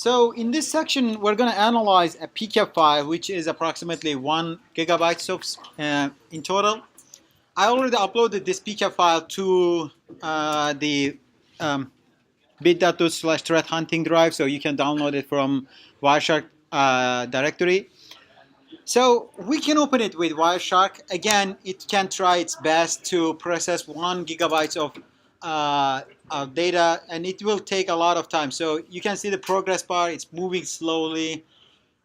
So in this section, we're going to analyze a pcap file, which is approximately 1 gigabytes of in total. I already uploaded this pcap file to the bit.do/threat hunting drive, so you can download it from Wireshark directory. So we can open it with Wireshark. Again, it can try its best to process 1 gigabytes of data, and it will take a lot of time. So you can see the progress bar, it's moving slowly.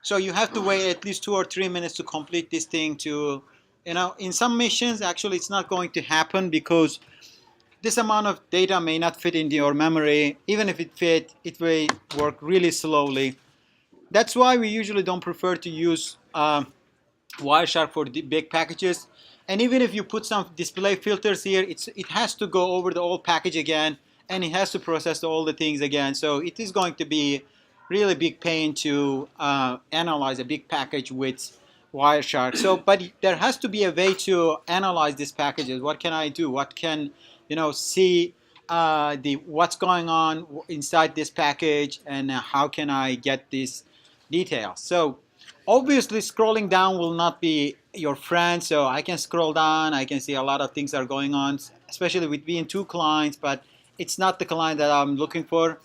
So you have to wait at least 2 or 3 minutes to complete this thing to, in some missions, actually it's not going to happen because this amount of data may not fit into your memory. Even if it fit, it will work really slowly. That's why we usually don't prefer to use Wireshark for the big packages. And even if you put some display filters here, it has to go over the old package again, and it has to process all the things again. So it is going to be really big pain to analyze a big package with Wireshark. So, but there has to be a way to analyze these packages. What can I do? What can see what's going on inside this package, and how can I get these details? So obviously scrolling down will not be your friend, so I can scroll down, I can see a lot of things are going on, especially with being 2 clients, but it's not the client that I'm looking for.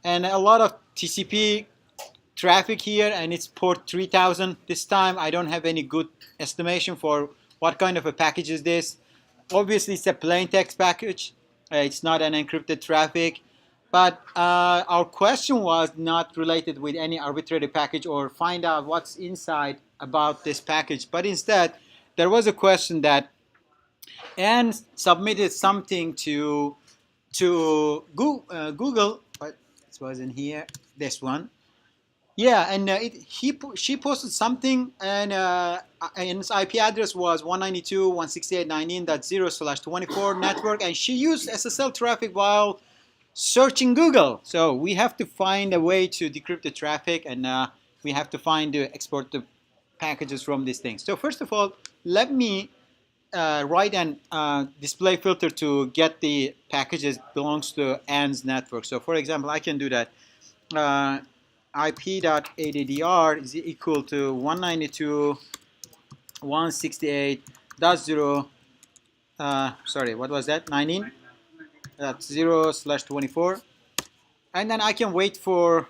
And a lot of TCP traffic here, and it's port 3000. This time I don't have any good estimation for what kind of a package is this. Obviously it's a plain text package, it's not an encrypted traffic. But our question was not related with any arbitrary package or find out what's inside about this package. But instead, there was a question that Anne submitted something to Google, but this wasn't here, this one. Yeah, and she posted something, and its IP address was 192.168.19.0/24 network, and she used SSL traffic while searching Google. So we have to find a way to decrypt the traffic, and we have to export the packages from these things. So first of all, let me write an display filter to get the packages belongs to Anne's network. So for example, I can do that. IP.addr is equal to 192.168.0. Sorry, what was that? 19. That's 0/24, and then I can wait for,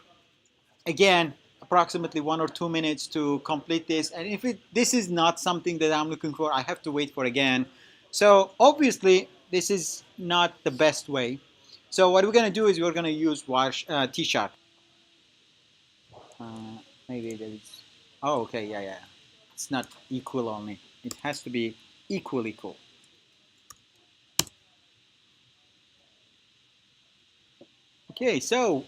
again, approximately 1 or 2 minutes to complete this. And if this is not something that I'm looking for, I have to wait for again. So obviously this is not the best way. So what we're going to do is we're going to use Tshark. Maybe there is. Oh, okay, yeah. It's not equal only. It has to be equal. Okay, so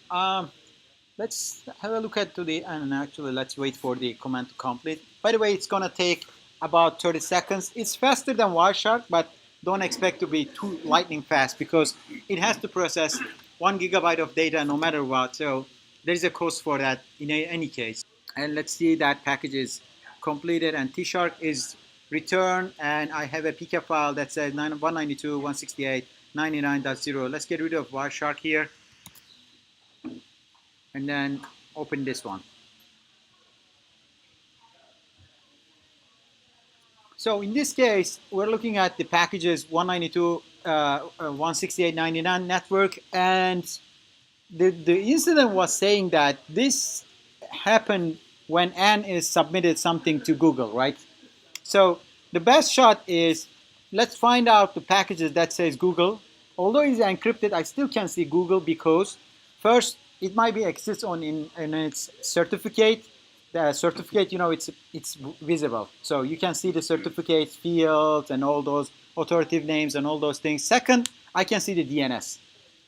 let's have a look at and actually let's wait for the command to complete. By the way, it's gonna take about 30 seconds. It's faster than Wireshark, but don't expect to be too lightning fast because it has to process 1 gigabyte of data no matter what. So there's a cost for that in any case. And let's see that package is completed and Tshark is returned, and I have a pcap file that says 192.168.99.0. Let's get rid of Wireshark here, and then open this one. So in this case, we're looking at the packages 192.168.99 network, and the incident was saying that this happened when Anne is submitted something to Google, right? So the best shot is, let's find out the packages that says Google. Although it's encrypted, I still can see Google because first, it might be exists in its certificate. The certificate, it's visible. So you can see the certificate fields and all those authoritative names and all those things. Second, I can see the DNS.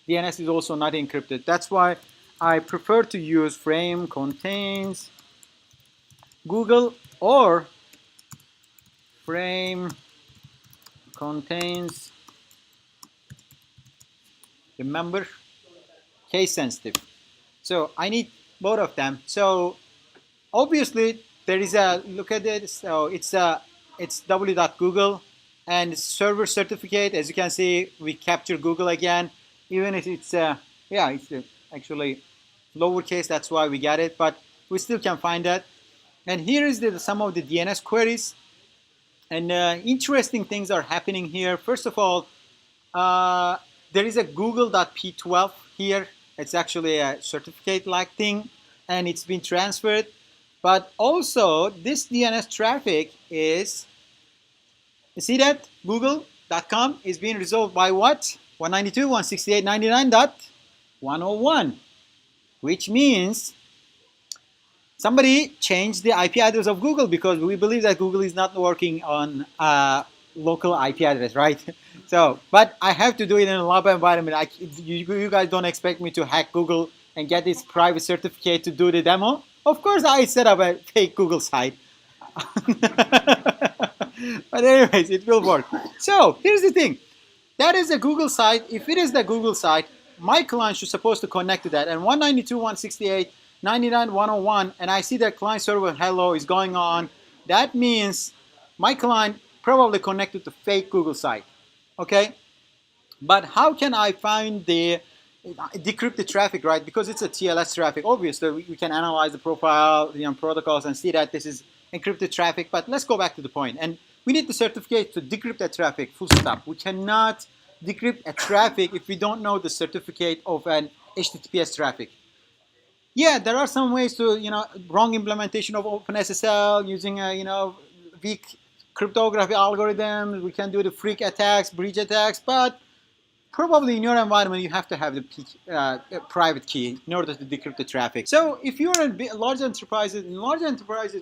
DNS is also not encrypted. That's why I prefer to use frame contains Google or frame contains, remember, case sensitive. So I need both of them. So obviously there is a look at it. So it's w.google and server certificate. As you can see, we capture Google again, even if it's actually lowercase, that's why we got it, but we still can find that. And here is some of the DNS queries. And interesting things are happening here. First of all, there is a google.p12 here. It's actually a certificate-like thing, and it's been transferred. But also, this DNS traffic is, you see that? Google.com is being resolved by what? 192.168.99.101, which means somebody changed the IP address of Google, because we believe that Google is not working on local IP address, right? So, but I have to do it in a lab environment. You guys don't expect me to hack Google and get this private certificate to do the demo. Of course, I set up a fake Google site. But anyways, it will work. So here's the thing. That is a Google site. If it is the Google site, my client should supposed to connect to that. And 192.168.99.101, and I see that client server hello is going on. That means my client probably connected to fake Google site. Okay? But how can I find the decrypted traffic, right? Because it's a TLS traffic. Obviously, we can analyze the profile, protocols, and see that this is encrypted traffic. But let's go back to the point. And we need the certificate to decrypt that traffic, full stop. We cannot decrypt a traffic if we don't know the certificate of an HTTPS traffic. Yeah, there are some ways to, wrong implementation of OpenSSL using a, weak cryptography algorithms. We can do the freak attacks, breach attacks, but probably in your environment, you have to have the private key in order to decrypt the traffic. So if you're in large enterprises,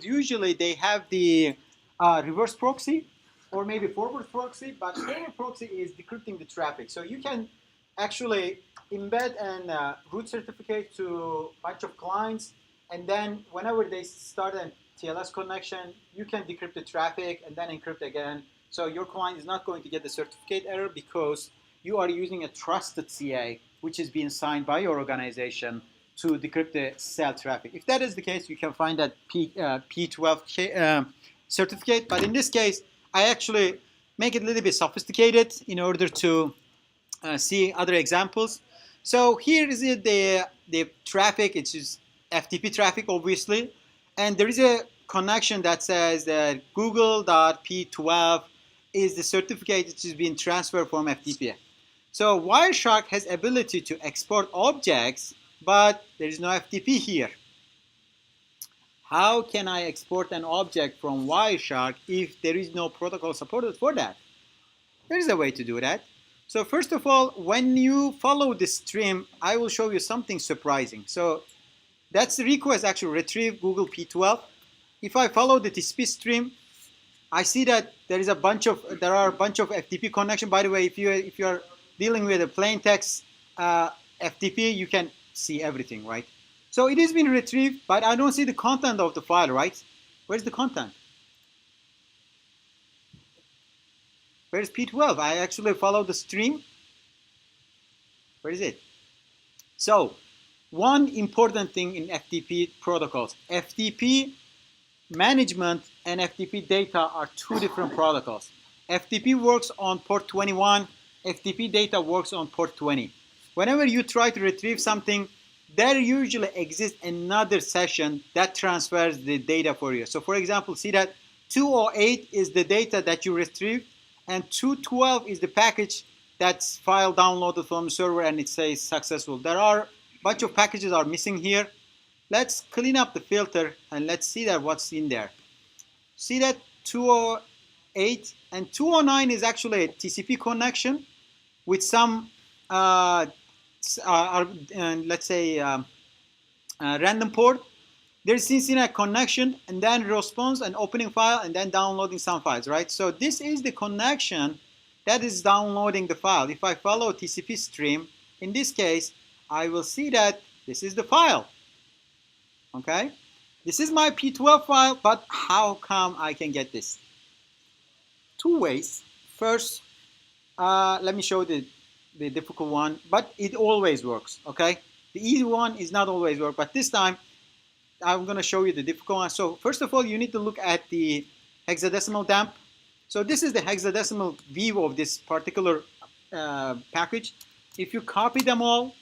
usually they have the reverse proxy or maybe forward proxy, but forward proxy is decrypting the traffic. So you can actually embed an root certificate to a bunch of clients, and then whenever they start a TLS connection, you can decrypt the traffic and then encrypt again. So your client is not going to get the certificate error because you are using a trusted CA, which is being signed by your organization to decrypt the cell traffic. If that is the case, you can find that P12 certificate. But in this case, I actually make it a little bit sophisticated in order to see other examples. So here is the traffic. It's just FTP traffic, obviously. And there is a connection that says that google.p12 is the certificate which is being transferred from FTP. So Wireshark has ability to export objects, but there is no FTP here. How can I export an object from Wireshark if there is no protocol supported for that? There is a way to do that. So first of all, when you follow the stream, I will show you something surprising. So that's the request, actually retrieve Google P12. If I follow the TCP stream, I see that there are a bunch of FTP connection. By the way, if you are dealing with a plain text FTP, you can see everything, right? So it is being retrieved, but I don't see the content of the file, right? Where's the content? Where's P12? I actually follow the stream. Where is it? So one important thing in FTP protocols, FTP management and FTP data are two different protocols. FTP works on port 21, FTP data works on port 20. Whenever you try to retrieve something, there usually exists another session that transfers the data for you. So for example, see that 208 is the data that you retrieved, and 212 is the package that's file downloaded from the server and it says successful. There are a bunch of packages are missing here. Let's clean up the filter and let's see that what's in there. See that 208 and 209 is actually a TCP connection with some let's say random port. There's Cincinnati connection and then response and opening file and then downloading some files, right? So this is the connection that is downloading the file. If I follow TCP stream, in this case, I will see that this is the file. Okay, this is my P12 file, but how come I can get this? Two ways. First, let me show the difficult one, but it always works, okay? The easy one is not always work, but this time I'm going to show you the difficult one. So first of all, you need to look at the hexadecimal dump. So this is the hexadecimal view of this particular package. If you copy them all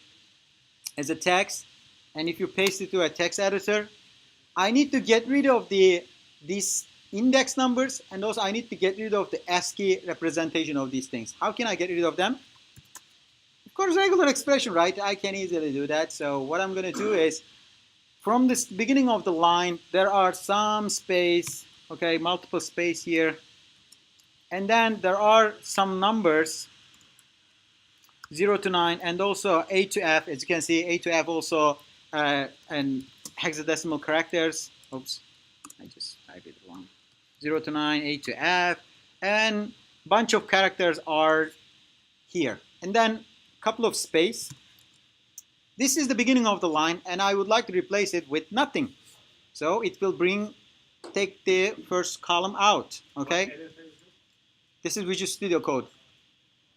as a text, and if you paste it to a text editor, I need to get rid of these index numbers, and also I need to get rid of the ASCII representation of these things. How can I get rid of them? Of course, regular expression, right? I can easily do that. So what I'm going to do is, from this beginning of the line, there are some space, okay, multiple space here, and then there are some numbers 0 to 9, and also A to F. As you can see, A to F also and hexadecimal characters. Oops, I just typed it wrong. 0 to 9, A to F, and bunch of characters are here. And then a couple of space. This is the beginning of the line, and I would like to replace it with nothing. So it will take the first column out, okay? This is Visual Studio Code.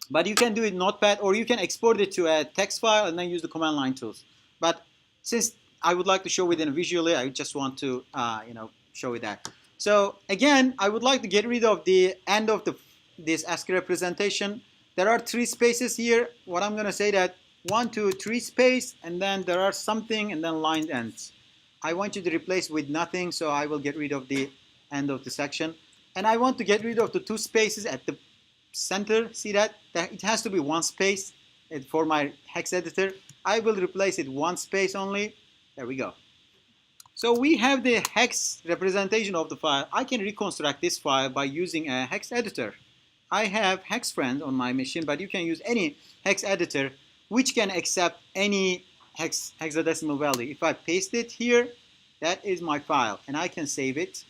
But you can do it in Notepad, or you can export it to a text file and then use the command line tools. But since I would like to show it in visually, I just want to show it that. So again, I would like to get rid of the end of this ASCII representation. There are 3 spaces here. What I'm going to say that 1, 2, 3 space, and then there are something, and then line ends. I want you to replace with nothing, so I will get rid of the end of the section. And I want to get rid of the 2 spaces at the center. See that? It has to be 1 space for my hex editor. I will replace it 1 space only. There we go. So we have the hex representation of the file. I can reconstruct this file by using a hex editor. I have HexFriend on my machine, but you can use any hex editor which can accept any hexadecimal value. If I paste it here, that is my file, and I can save it.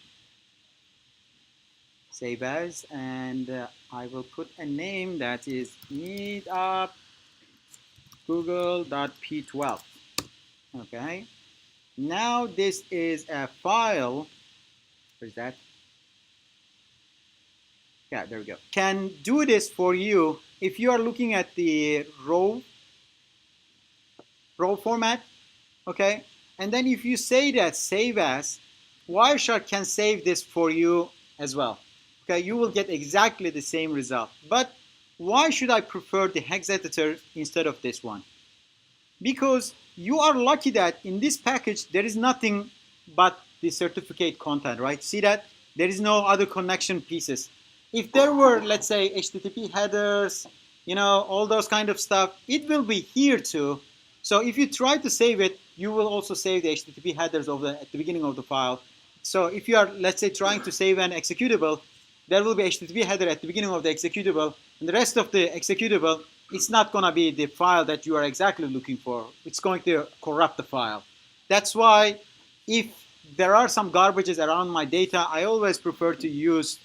Save as, and I will put a name that is meetup google.p12. Okay. Now this is a file. Where's that? Yeah, there we go. Can do this for you if you are looking at the raw format. Okay. And then if you say that save as, Wireshark can save this for you as well. Okay, you will get exactly the same result. But why should I prefer the hex editor instead of this one? Because you are lucky that in this package there is nothing but the certificate content, right? See that? There is no other connection pieces. If there were, let's say, HTTP headers, all those kind of stuff, it will be here too. So if you try to save it, you will also save the HTTP headers at the beginning of the file. So if you are, let's say, trying to save an executable, there will be HTTP header at the beginning of the executable, and the rest of the executable, it's not going to be the file that you are exactly looking for. It's going to corrupt the file. That's why if there are some garbages around my data, I always prefer to use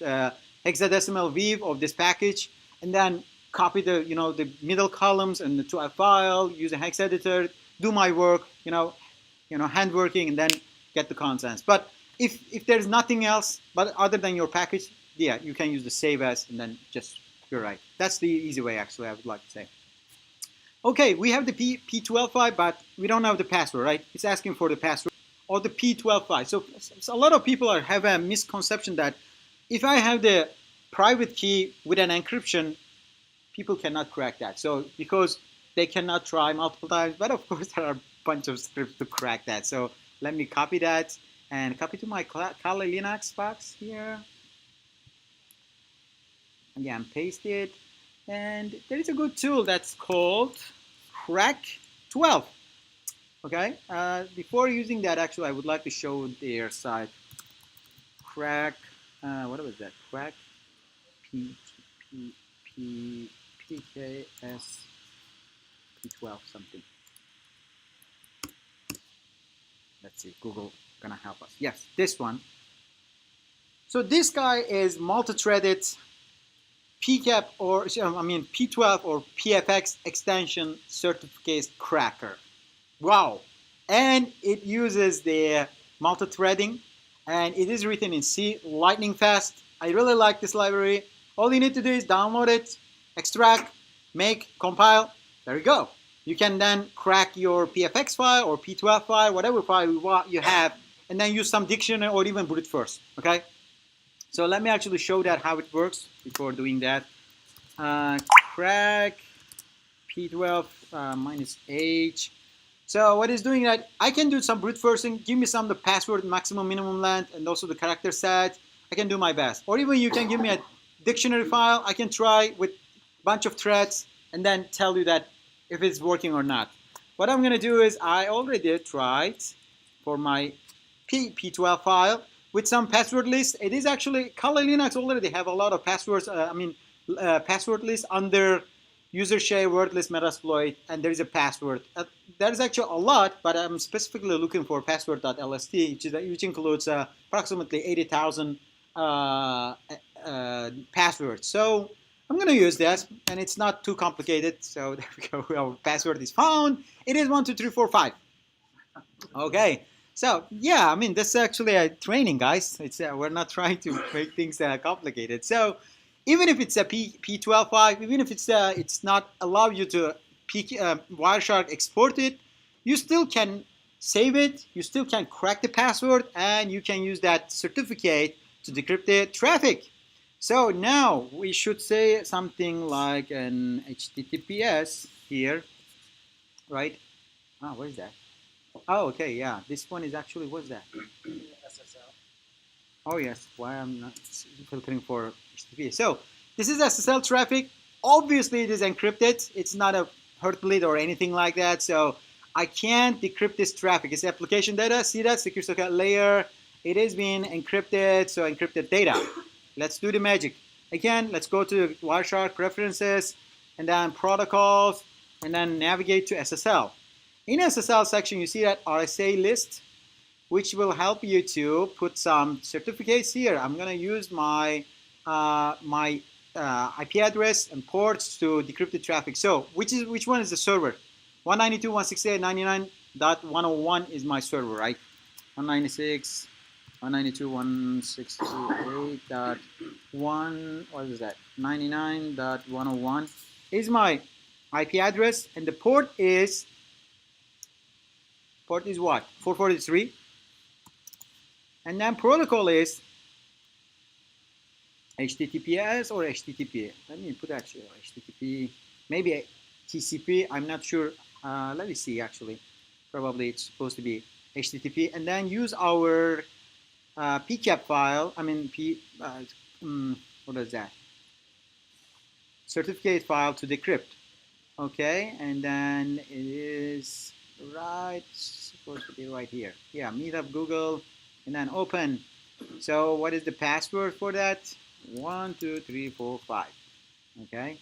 hexadecimal weave of this package, and then copy the the middle columns and to a file, use a hex editor, do my work, hand working, and then get the contents. But if there's nothing else but other than your package, yeah, you can use the save as, and then just, you're right. That's the easy way, actually, I would like to say. Okay, we have the P12 file, but we don't have the password, right? It's asking for the password or the P12 file. So a lot of people have a misconception that if I have the private key with an encryption, people cannot crack that. So because they cannot try multiple times, but of course there are a bunch of scripts to crack that. So let me copy that and copy to my Kali Linux box here. Again, paste it, and there is a good tool that's called Crack12. Okay, before using that, actually, I would like to show their site. Crack, what was that? Crack PKS P12 something. Let's see, Google gonna help us. Yes, this one. So this guy is multi-threaded pcap P12 or PFX extension certificate cracker. Wow. And it uses the multi-threading, and it is written in C, lightning fast. I really like this library. All you need to do is download it, extract, make, compile. There you go. You can then crack your PFX file or P12 file, whatever file you have, and then use some dictionary or even brute force. Okay. So let me actually show that how it works before doing that. Crack P12 -H. So what it's doing that I can do some brute forcing, give me some of the password maximum minimum length and also the character set. I can do my best. Or even you can give me a dictionary file. I can try with a bunch of threads and then tell you that if it's working or not. What I'm going to do is I already tried for my P12 file with some password list. It is actually, Kali Linux already have a lot of passwords, password list under user share wordless metasploit, and there is a password. There is actually a lot, but I'm specifically looking for password.lst, which includes approximately 80,000 passwords. So I'm going to use this, and it's not too complicated. So there we go. Our password is found. It is 12345. Okay. So yeah, I mean, this is actually a training, guys. It's we're not trying to make things complicated. So even if it's a P12.5, even if it's not allow you to Wireshark export it, you still can save it. You still can crack the password, and you can use that certificate to decrypt the traffic. So now we should say something like an HTTPS here, right? Oh, what is that? Oh, okay, yeah. This one is actually, what's that? SSL. Oh, yes. Why I'm not filtering for HTTP. So this is SSL traffic. Obviously, it is encrypted. It's not a heartbleed or anything like that. So I can't decrypt this traffic. It's application data. See that? Secure socket layer. It is being encrypted. So encrypted data. Let's do the magic. Again, let's go to Wireshark preferences and then protocols and then navigate to SSL. In SSL section, you see that RSA list, which will help you to put some certificates here. I'm going to use my IP address and ports to decrypt the traffic. So which one is the server? 192.168.99.101 is my server, right? 192.168.1, what is that? 99.101 is my IP address, and the port is what? 443. And then protocol is HTTPS or HTTP. Let me put actually HTTP, maybe TCP. I'm not sure. Let me see actually. Probably it's supposed to be HTTP. And then use our pcap file. What is that? Certificate file to decrypt. Okay, and then it is supposed to be right here. Yeah, meetup Google, and then open. So what is the password for that? 1 2 3 4 5. Okay.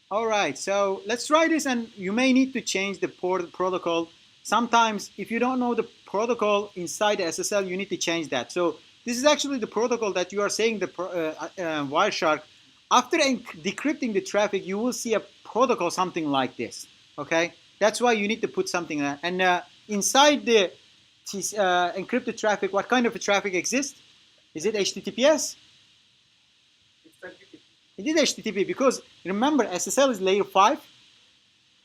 All right. So let's try this, and you may need to change the port protocol. Sometimes, if you don't know the protocol inside the SSL, you need to change that. So this is actually the protocol that you are saying the Wireshark. After decrypting the traffic, you will see a protocol something like this. Okay. That's why you need to put something there. And inside the encrypted traffic, what kind of a traffic exists? Is it HTTPS? It is HTTP because remember SSL is layer 5.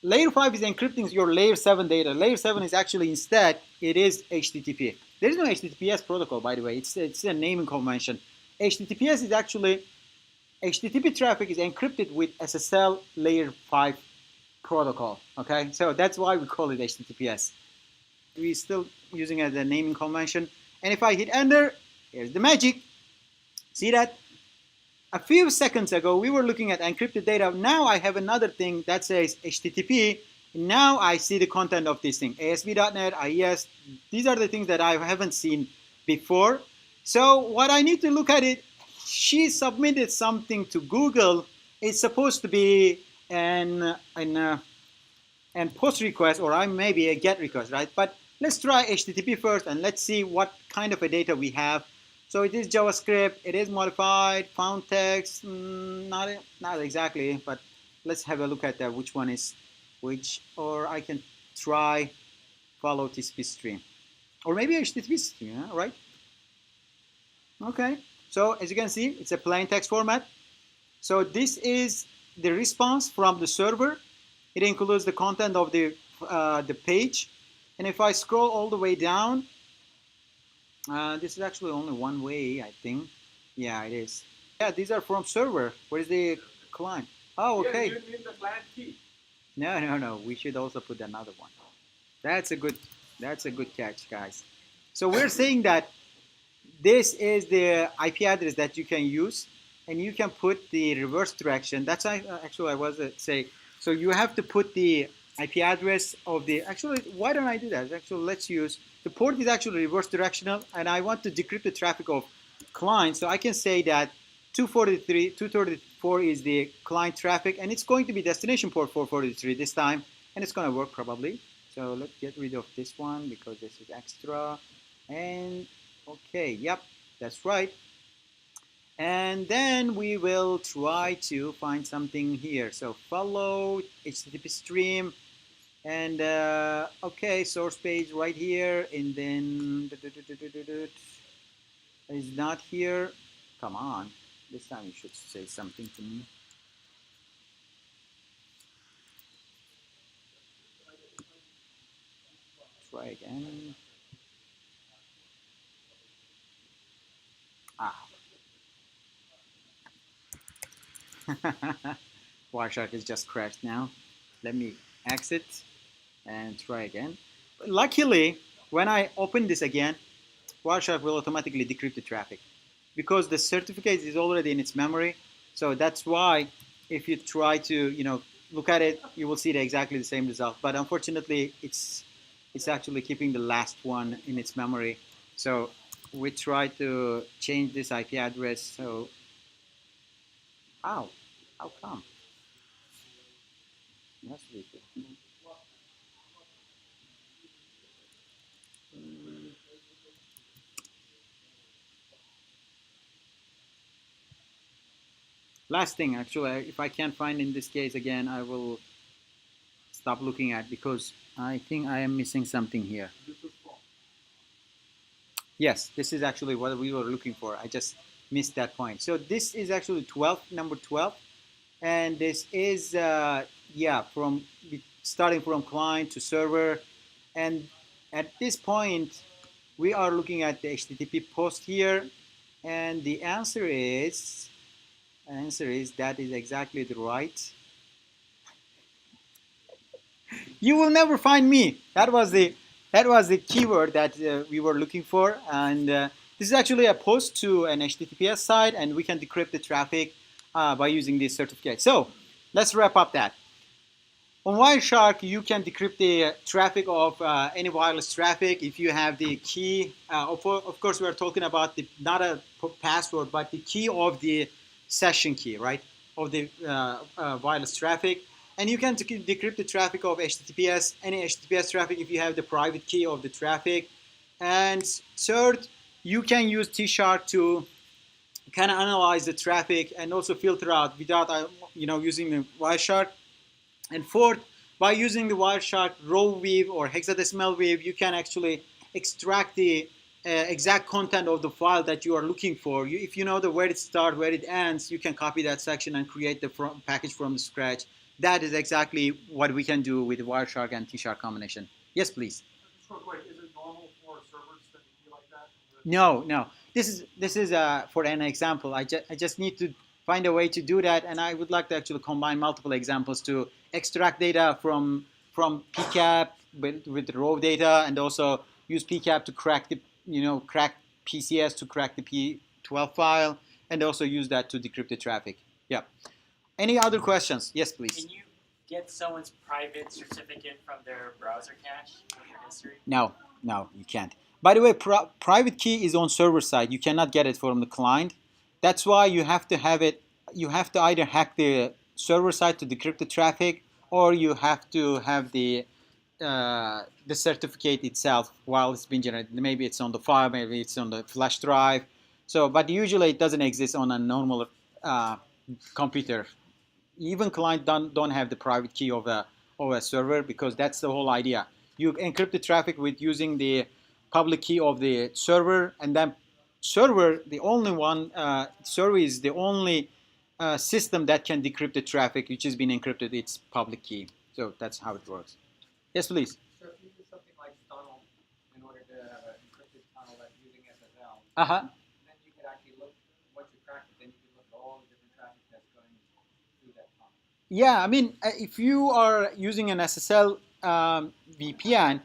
Layer 5 is encrypting your layer 7 data. Layer 7 is actually instead, it is HTTP. There is no HTTPS protocol, by the way. It's a naming convention. HTTPS is actually, HTTP traffic is encrypted with SSL layer 5 protocol. Okay, so that's why we call it HTTPS. We're still using it as a naming convention. And if I hit enter, here's the magic. See that? A few seconds ago, we were looking at encrypted data. Now I have another thing that says HTTP. Now I see the content of this thing. ASP.NET, IES, these are the things that I haven't seen before. So what I need to look at it, she submitted something to Google. It's supposed to be an post request, or maybe a GET request, right? But let's try HTTP first, and let's see what kind of a data we have. So it is JavaScript, it is modified, found text, not exactly, but let's have a look at that, which one is which, or I can try follow TCP stream. Or maybe HTTP stream, yeah, right? Okay, so as you can see, it's a plain text format. So this is the response from the server. It includes the content of the page. And if I scroll all the way down, this is actually only one way, I think. Yeah, it is. Yeah, these are from server. Where's the client? Oh, okay. Yeah, you need the client key. No. We should also put another one. That's a good catch, guys. So we're saying that this is the IP address that you can use, and you can put the reverse direction. That's actually I was say. So you have to put the IP address of the. Actually, why don't I do that? Actually, let's use the port is actually reverse directional, and I want to decrypt the traffic of client. So I can say that 234 is the client traffic, and it's going to be destination port 443 this time, and it's going to work probably. So let's get rid of this one because this is extra. And okay, yep, that's right. And then we will try to find something here. So follow HTTP stream, and okay, source page right here, and then is not here. Come on, this time you should say something to me. Try again. Ah. Wireshark is just crashed now. Let me exit and try again. But luckily, when I open this again, Wireshark will automatically decrypt the traffic because the certificate is already in its memory. So that's why if you try to, look at it, you will see exactly the same result. But unfortunately, it's actually keeping the last one in its memory. So we try to change this IP address. So how come? That's really last thing, actually, if I can't find in this case again, I will stop looking at because I think I am missing something here. Yes, this is actually what we were looking for. I just missed that point. So this is actually 12, number 12. And this is, from starting from client to server. And at this point, we are looking at the HTTP post here. And the answer is that is exactly the right. You will never find me. That was the keyword that we were looking for, and this is actually a post to an HTTPS site, and we can decrypt the traffic by using this certificate. So let's wrap up that. On Wireshark, you can decrypt the traffic of any wireless traffic if you have the key. Of course, we are talking about not a password, but the key of the session key, right, of the wireless traffic. And you can decrypt the traffic of HTTPS, any HTTPS traffic if you have the private key of the traffic. And third, you can use Tshark to kind of analyze the traffic and also filter out without using the Wireshark. And fourth, by using the Wireshark row weave or hexadecimal weave, you can actually extract the exact content of the file that you are looking for. If you know where it starts, where it ends, you can copy that section and create the package from scratch. That is exactly what we can do with the Wireshark and Tshark combination. Yes, please. Just real quick, is it normal for servers to be like that? No. This is for an example. I just need to find a way to do that, and I would like to actually combine multiple examples to extract data from pcap with the raw data, and also use pcap to crack PCS to crack the P12 file, and also use that to decrypt the traffic. Yeah. Any other questions? Yes, please. Can you get someone's private certificate from their browser cache from your history? No, you can't. By the way, private key is on server side. You cannot get it from the client. That's why you have to have it. You have to either hack the server side to decrypt the traffic, or you have to have the certificate itself while it's being generated. Maybe it's on the file, maybe it's on the flash drive. So, but usually it doesn't exist on a normal computer. Even clients don't have the private key of a server, because that's the whole idea. You encrypt the traffic with using the public key of the server, and then server is the only system that can decrypt the traffic which has been encrypted its public key. So that's how it works. Yes, please. So if you use something like tunnel in order to have an encrypted tunnel that's using SSL, then you could actually look, once you crack it, then you can look at all the different traffic that's going through that tunnel. Yeah, I mean, if you are using an SSL VPN,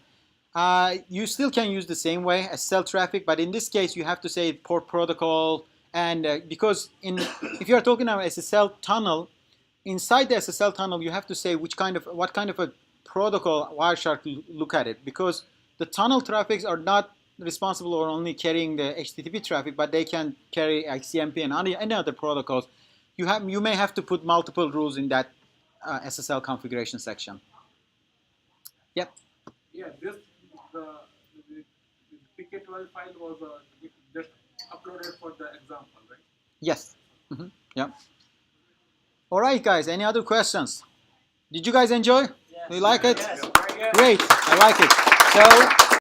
You still can use the same way as SSL traffic, but in this case, you have to say port protocol, and because if you are talking about SSL tunnel, inside the SSL tunnel, you have to say what kind of a protocol Wireshark look at it, because the tunnel traffics are not responsible for only carrying the HTTP traffic, but they can carry XCMP and any other protocols. You may have to put multiple rules in that SSL configuration section. Yep. Yeah, the PK12 file was just uploaded for the example, right? Yes. Mm-hmm. Yep. All right, guys. Any other questions? Did you guys enjoy? Yes. Do you like it? Yes. Great. I like it. So.